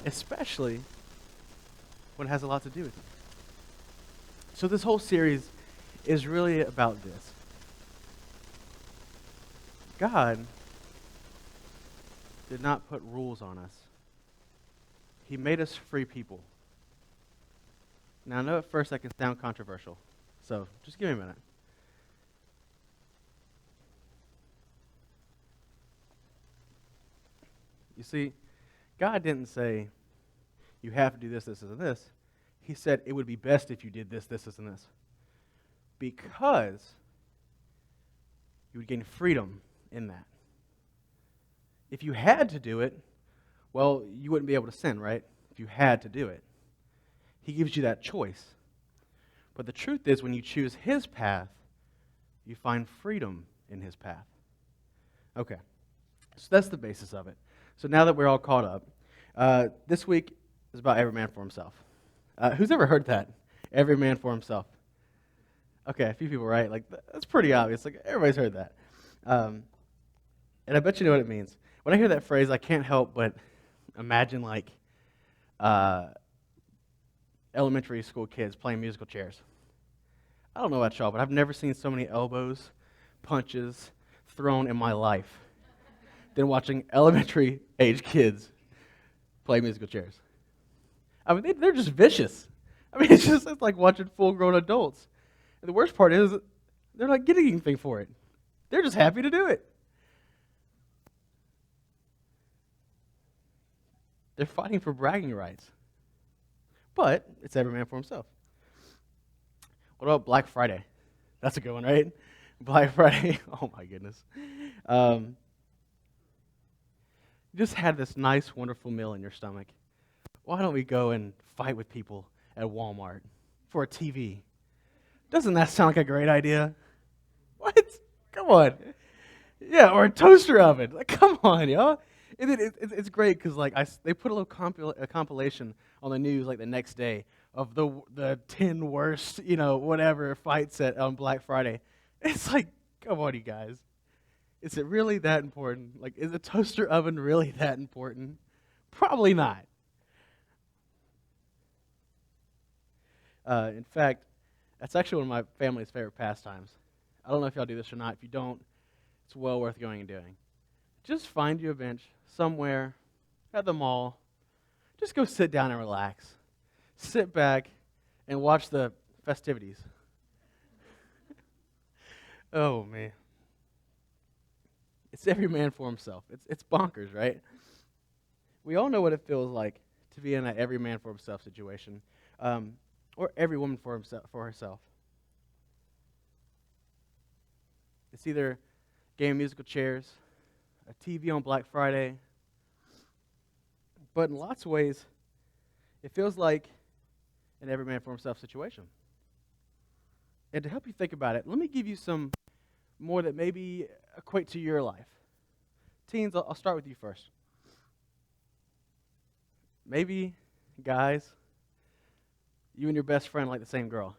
especially when it has a lot to do with you. So this whole series is really about this. God did not put rules on us. He made us free people. Now, I know at first that can sound controversial, so just give me a minute. You see, God didn't say, you have to do this, this, and this. He said it would be best if you did this, this, and this. Because you would gain freedom in that. If you had to do it, well, you wouldn't be able to sin, right? If you had to do it. He gives you that choice. But the truth is, when you choose His path, you find freedom in His path. Okay, so that's the basis of it. So now that we're all caught up, this week is about every man for himself. Who's ever heard that? Every man for himself. Okay, a few people, right? Like, that's pretty obvious. Like, everybody's heard that. And I bet you know what it means. When I hear that phrase, I can't help but imagine, like, elementary school kids playing musical chairs. I don't know about y'all, but I've never seen so many elbows, punches thrown in my life than watching elementary-age kids play musical chairs. I mean, they're just vicious. I mean, it's like watching full-grown adults. And the worst part is, they're not getting anything for it. They're just happy to do it. They're fighting for bragging rights. But it's every man for himself. What about Black Friday? That's a good one, right? Black Friday. Oh, my goodness. You just had this nice, wonderful meal in your stomach. Why don't we go and fight with people at Walmart for a TV? Doesn't that sound like a great idea? What? Come on. Yeah, or a toaster oven. Like, come on, y'all. It's great because they put a little compilation on the news like the next day of the 10 worst whatever fights on Black Friday. It's like, come on, you guys. Is it really that important? Like, is a toaster oven really that important? Probably not. In fact, that's actually one of my family's favorite pastimes. I don't know if y'all do this or not. If you don't, it's well worth going and doing. Just find you a bench somewhere at the mall. Just go sit down and relax. Sit back and watch the festivities. Oh, man. It's every man for himself. It's bonkers, right? We all know what it feels like to be in an every man for himself situation, or every woman for herself. It's either game of musical chairs, a TV on Black Friday, but in lots of ways, it feels like an every man for himself situation. And to help you think about it, let me give you some more that maybe equate to your life. Teens, I'll start with you first. Maybe, guys, you and your best friend like the same girl.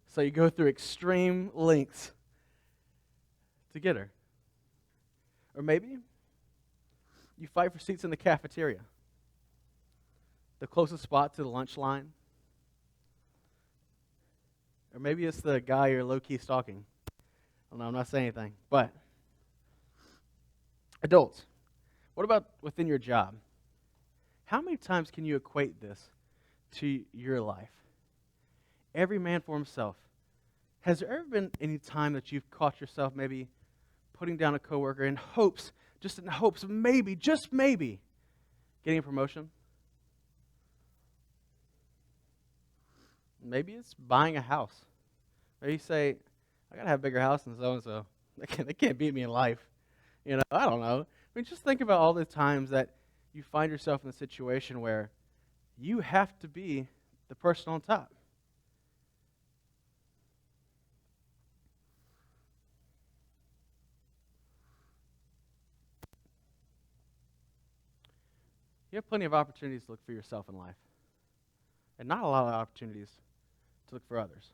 So you go through extreme lengths to get her. Or maybe you fight for seats in the cafeteria, the closest spot to the lunch line. Or maybe it's the guy you're low-key stalking. I don't know, I'm not saying anything. But adults, what about within your job? How many times can you equate this to your life? Every man for himself. Has there ever been any time that you've caught yourself maybe putting down a coworker in hopes of maybe, just maybe, getting a promotion? Maybe it's buying a house. Maybe you say, I got to have a bigger house than so-and-so. They can't beat me in life. I don't know. I mean, just think about all the times that you find yourself in a situation where you have to be the person on top. You have plenty of opportunities to look for yourself in life, and not a lot of opportunities to look for others.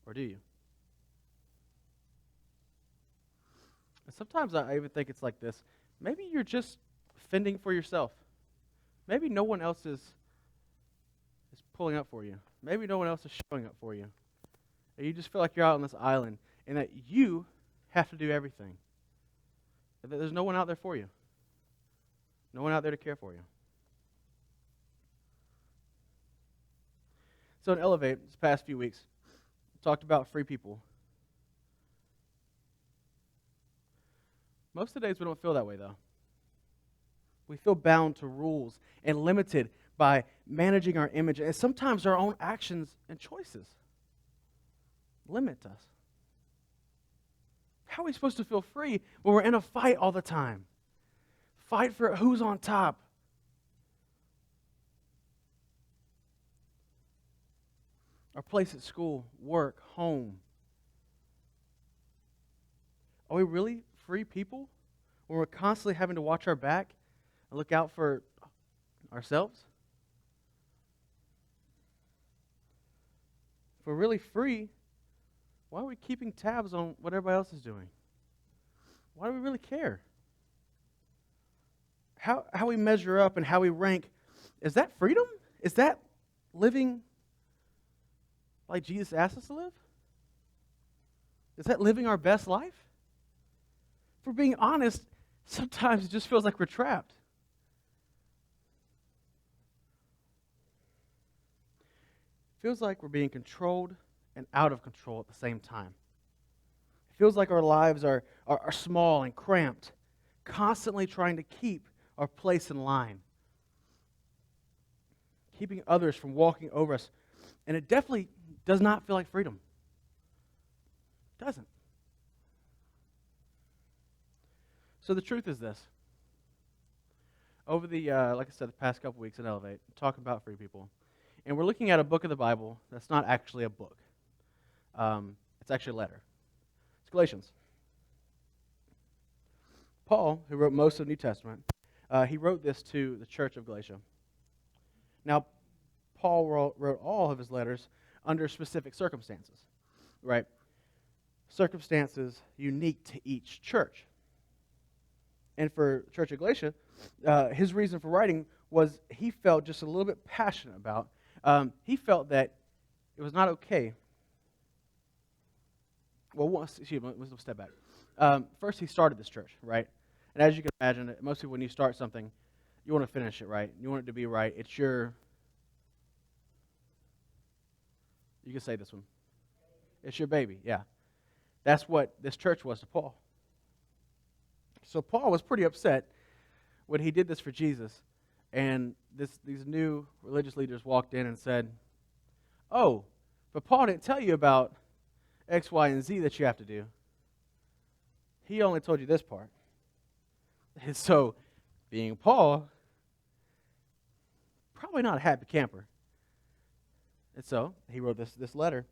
Or do you? And sometimes I even think it's like this. Maybe you're just fending for yourself. Maybe no one else is pulling up for you. Maybe no one else is showing up for you. And you just feel like you're out on this island and that you have to do everything. And that there's no one out there for you. No one out there to care for you. So in Elevate, this past few weeks, we talked about free people. Most of the days we don't feel that way, though. We feel bound to rules and limited by managing our image. And sometimes our own actions and choices limit us. How are we supposed to feel free when we're in a fight all the time? Fight for who's on top. Our place at school, work, home. Are we really free people when we're constantly having to watch our back and look out for ourselves? If we're really free, why are we keeping tabs on what everybody else is doing? Why do we really care? How we measure up and how we rank, is that freedom? Is that living like Jesus asked us to live? Is that living our best life? If we're being honest, sometimes it just feels like we're trapped. It feels like we're being controlled and out of control at the same time. It feels like our lives are small and cramped, constantly trying to keep our place in line, keeping others from walking over us. And it definitely does not feel like freedom. It doesn't. So the truth is this. Over the, like I said, the past couple weeks at Elevate, talking about free people. And we're looking at a book of the Bible that's not actually a book. It's actually a letter. It's Galatians. Paul, who wrote most of the New Testament, he wrote this to the church of Galatia. Now, Paul wrote all of his letters under specific circumstances, right? Circumstances unique to each church. And for Church of Galatia, his reason for writing was he felt just a little bit passionate about. He felt that it was not okay. Well, excuse me, let's step back. First, he started this church, right? And as you can imagine, most people, when you start something, you want to finish it right. You want it to be right. It's your, you can say this one. It's your baby, yeah. That's what this church was to Paul. So Paul was pretty upset when he did this for Jesus, and these new religious leaders walked in and said, "Oh, but Paul didn't tell you about X, Y, and Z that you have to do. He only told you this part." And so, being Paul, probably not a happy camper. And so, he wrote this letter.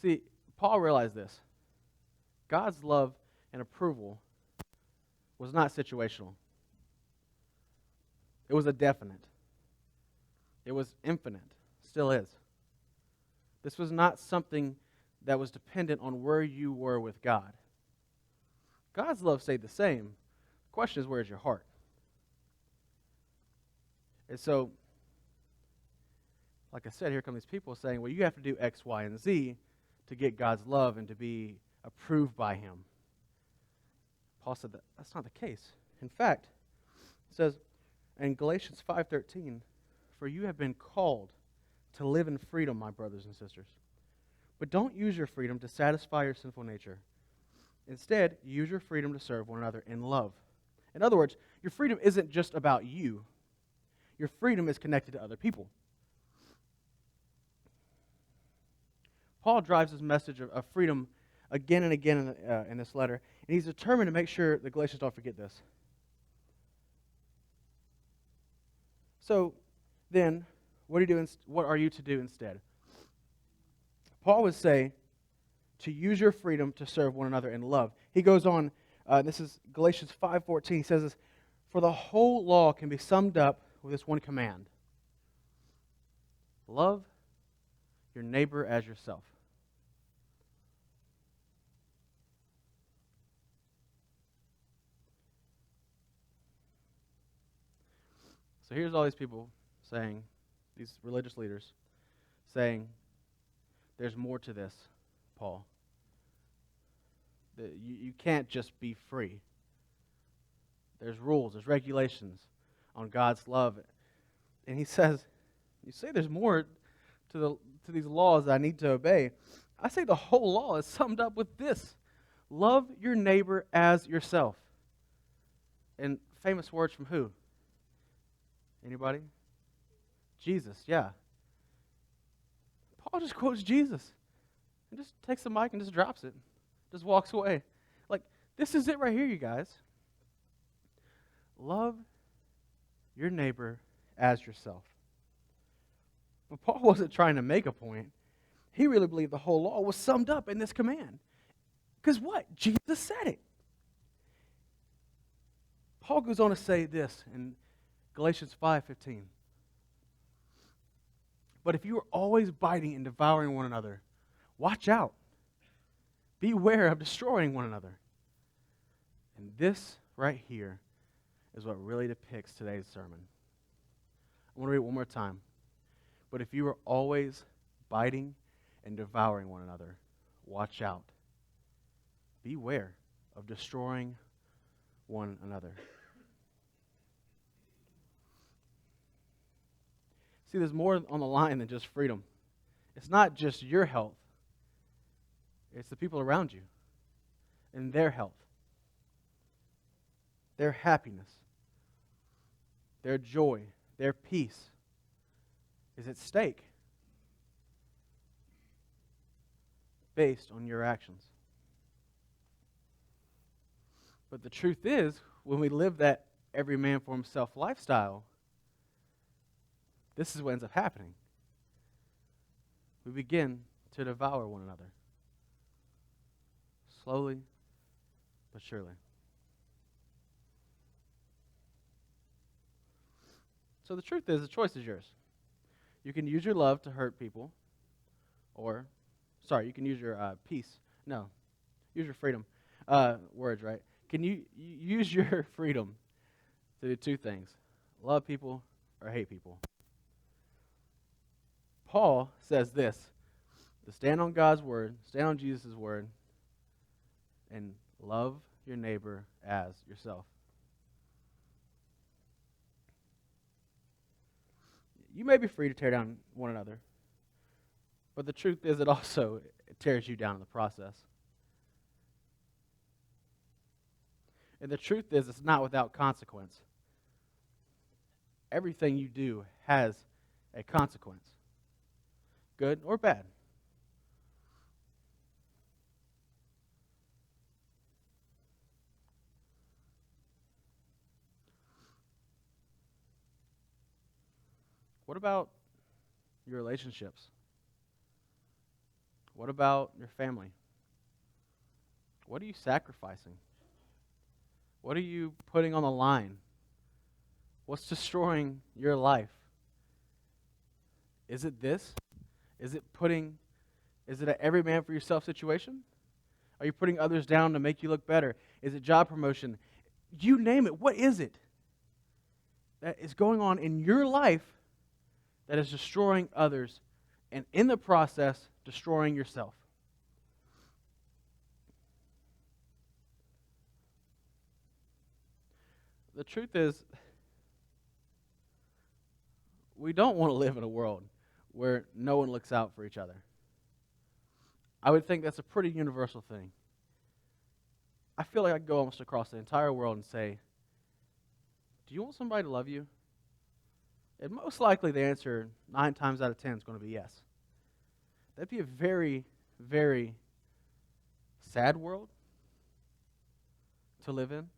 See, Paul realized this. God's love and approval was not situational. It was a definite. It was infinite. Still is. This was not something that was dependent on where you were with God. God's love stayed the same. The question is, where's your heart? And so, like I said, here come these people saying, well, you have to do X, Y, and Z to get God's love and to be approved by Him. Paul said that that's not the case. In fact, it says in Galatians 5:13, "For you have been called to live in freedom, my brothers and sisters. But don't use your freedom to satisfy your sinful nature. Instead, use your freedom to serve one another in love." In other words, your freedom isn't just about you. Your freedom is connected to other people. Paul drives his message of freedom again and again in this letter, and he's determined to make sure the Galatians don't forget this. So, then, what are you to do instead? Paul would say to use your freedom to serve one another in love. He goes on, this is Galatians 5:14, he says this, "For the whole law can be summed up with this one command: love your neighbor as yourself." So here's all these people saying, these religious leaders saying, there's more to this, Paul. You can't just be free. There's rules, there's regulations on God's love. And he says, you say there's more to these laws that I need to obey. I say the whole law is summed up with this: love your neighbor as yourself. And famous words from who? Anybody? Jesus, yeah. Paul just quotes Jesus and just takes the mic and just drops it. Just walks away. Like, this is it right here, you guys. Love your neighbor as yourself. But Paul wasn't trying to make a point. He really believed the whole law was summed up in this command. Because what? Jesus said it. Paul goes on to say this in Galatians 5:15. But if you are always biting and devouring one another, watch out. Beware of destroying one another. And this right here is what really depicts today's sermon. I want to read it one more time. But if you are always biting and devouring one another, watch out. Beware of destroying one another. See, there's more on the line than just freedom. It's not just your health. It's the people around you and their health, their happiness, their joy, their peace is at stake based on your actions. But the truth is, when we live that every man for himself lifestyle, this is what ends up happening. We begin to devour one another. Slowly but surely. So the truth is, the choice is yours. You can use your love to hurt people, you can use your peace. No, use your freedom. Words, right? Can you use your freedom to do two things: love people or hate people? Paul says this: to stand on God's word, stand on Jesus' word, and love your neighbor as yourself. You may be free to tear down one another, but the truth is it also tears you down in the process. And the truth is it's not without consequence. Everything you do has a consequence, good or bad. What about your relationships? What about your family? What are you sacrificing? What are you putting on the line? What's destroying your life? Is it this? Is it an every man for yourself situation? Are you putting others down to make you look better? Is it job promotion? You name it. What is it that is going on in your life that is destroying others and in the process destroying yourself? The truth is, we don't want to live in a world where no one looks out for each other. I would think that's a pretty universal thing. I feel like I could go almost across the entire world and say, do you want somebody to love you? And most likely the answer 9 times out of 10 is going to be yes. That'd be a very, very sad world to live in.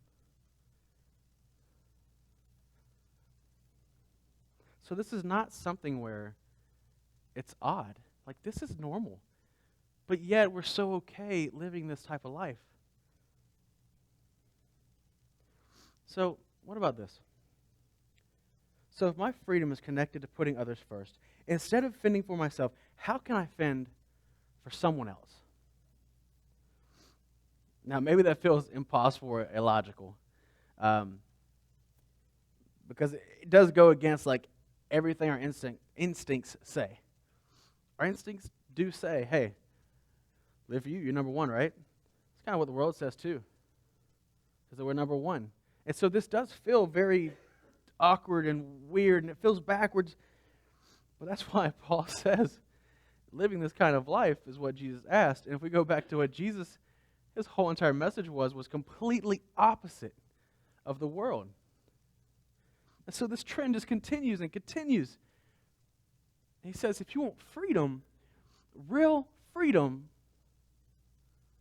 So this is not something where it's odd. Like, this is normal. But yet we're so okay living this type of life. So what about this? So if my freedom is connected to putting others first, instead of fending for myself, how can I fend for someone else? Now, maybe that feels impossible or illogical. But because it does go against like everything our instincts say. Our instincts do say, hey, live for you, you're number one, right? It's kind of what the world says too, because we're number one. And so this does feel very awkward and weird, and it feels backwards. But that's why Paul says living this kind of life is what Jesus asked. And if we go back to what Jesus, his whole entire message was completely opposite of the world. And so this trend just continues and continues. And he says, if you want freedom, real freedom,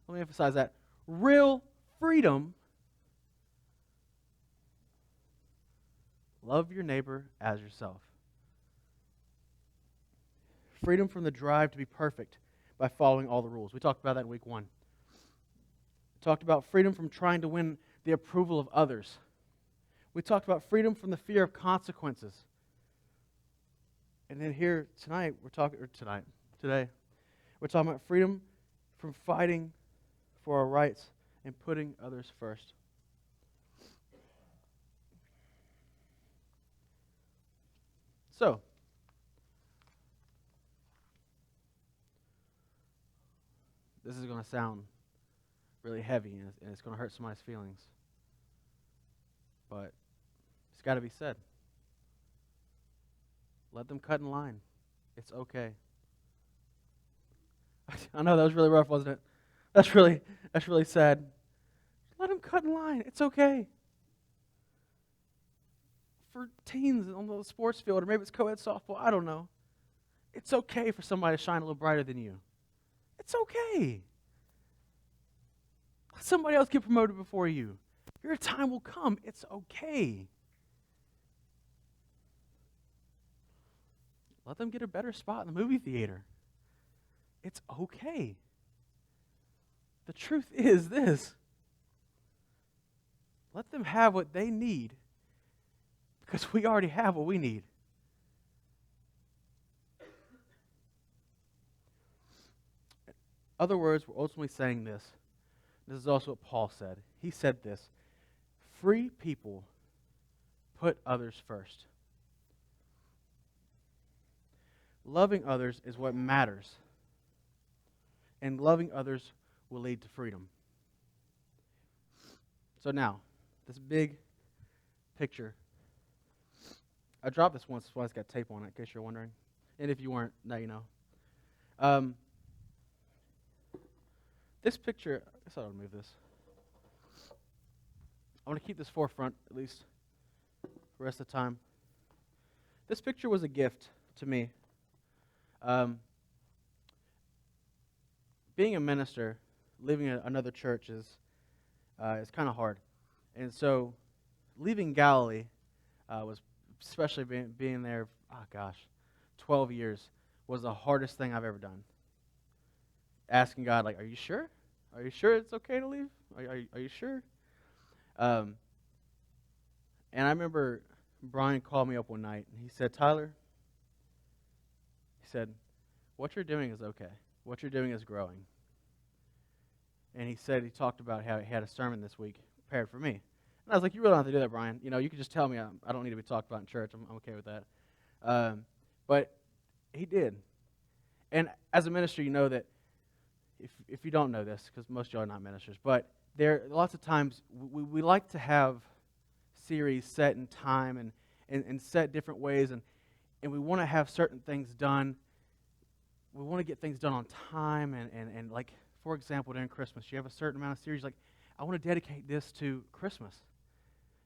let me emphasize that, real freedom, love your neighbor as yourself. Freedom from the drive to be perfect by following all the rules. We talked about that in week 1. We talked about freedom from trying to win the approval of others. We talked about freedom from the fear of consequences. And then here today, we're talking about freedom from fighting for our rights and putting others first. So, this is going to sound really heavy, and it's going to hurt somebody's feelings. But it's got to be said. Let them cut in line. It's okay. I know that was really rough, wasn't it? That's really sad. Let them cut in line. It's okay. For teens on the sports field, or maybe it's co-ed softball, I don't know. It's okay for somebody to shine a little brighter than you. It's okay. Let somebody else get promoted before you. Your time will come. It's okay. Let them get a better spot in the movie theater. It's okay. The truth is this. Let them have what they need, because we already have what we need. In other words, we're ultimately saying this. This is also what Paul said. He said this: free people put others first. Loving others is what matters. And loving others will lead to freedom. So now, this big picture. I dropped this once, that's why it's got tape on it, in case you're wondering. And if you weren't, now you know. This picture, I guess I'll move this. I want to keep this forefront, at least, for the rest of the time. This picture was a gift to me. Being a minister, living in another church is kind of hard. And so, leaving Galilee was, especially being there, 12 years, was the hardest thing I've ever done. Asking God, like, are you sure? Are you sure it's okay to leave? Are you sure? And I remember Brian called me up one night, and he said, Tyler, he said, what you're doing is okay. What you're doing is growing. And he talked about how he had a sermon this week prepared for me. And I was like, you really don't have to do that, Brian. You know, you can just tell me I don't need to be talked about in church. I'm okay with that. But he did. And as a minister, you know that if you don't know this, because most of y'all are not ministers, but there lots of times we like to have series set in time and set different ways, and we want to have certain things done. We want to get things done on time, and like, for example, during Christmas, you have a certain amount of series, like, I want to dedicate this to Christmas,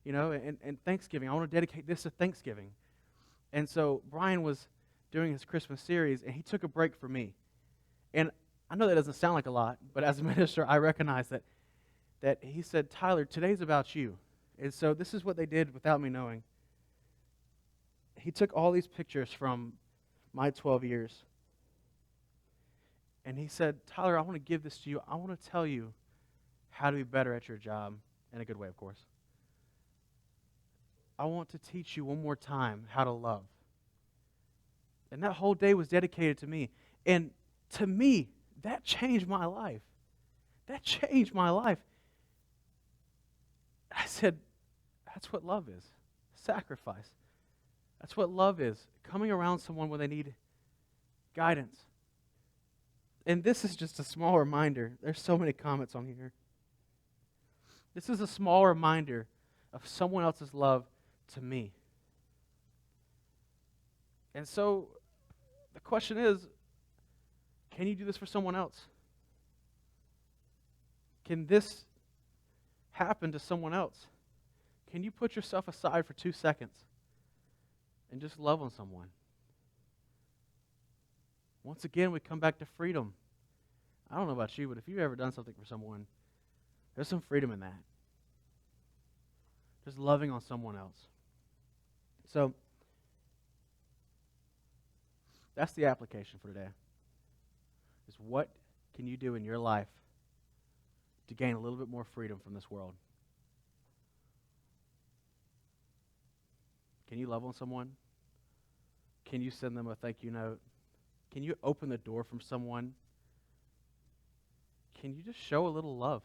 you know, and Thanksgiving. I want to dedicate this to Thanksgiving. And so Brian was doing his Christmas series, and he took a break for me. And I know that doesn't sound like a lot, but as a minister, I recognize that he said, Tyler, today's about you. And so this is what they did without me knowing. He took all these pictures from my 12 years, and he said, Tyler, I want to give this to you. I want to tell you how to be better at your job, in a good way, of course. I want to teach you one more time how to love. And that whole day was dedicated to me. And to me, that changed my life. That changed my life. I said, that's what love is. sacrifice. That's what love is, coming around someone when they need guidance. And this is just a small reminder. There's so many comments on here. This is a small reminder of someone else's love to me. And so the question is, can you do this for someone else? Can this happen to someone else? Can you put yourself aside for 2 seconds and just love on someone? Once again, we come back to freedom. I don't know about you, but if you've ever done something for someone, there's some freedom in that. Just loving on someone else. So, that's the application for today. Is what can you do in your life to gain a little bit more freedom from this world? Can you love on someone? Can you send them a thank you note? Can you open the door from someone? Can you just show a little love?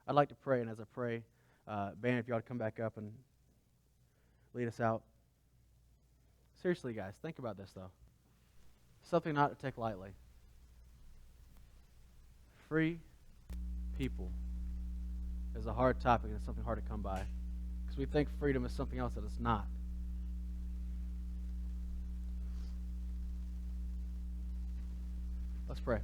I'd like to pray, and as I pray, band, if you ought to come back up and lead us out. Seriously, guys, think about this, though. Something not to take lightly. Free people is a hard topic, and it's something hard to come by. Because we think freedom is something else that it's not. Let's pray.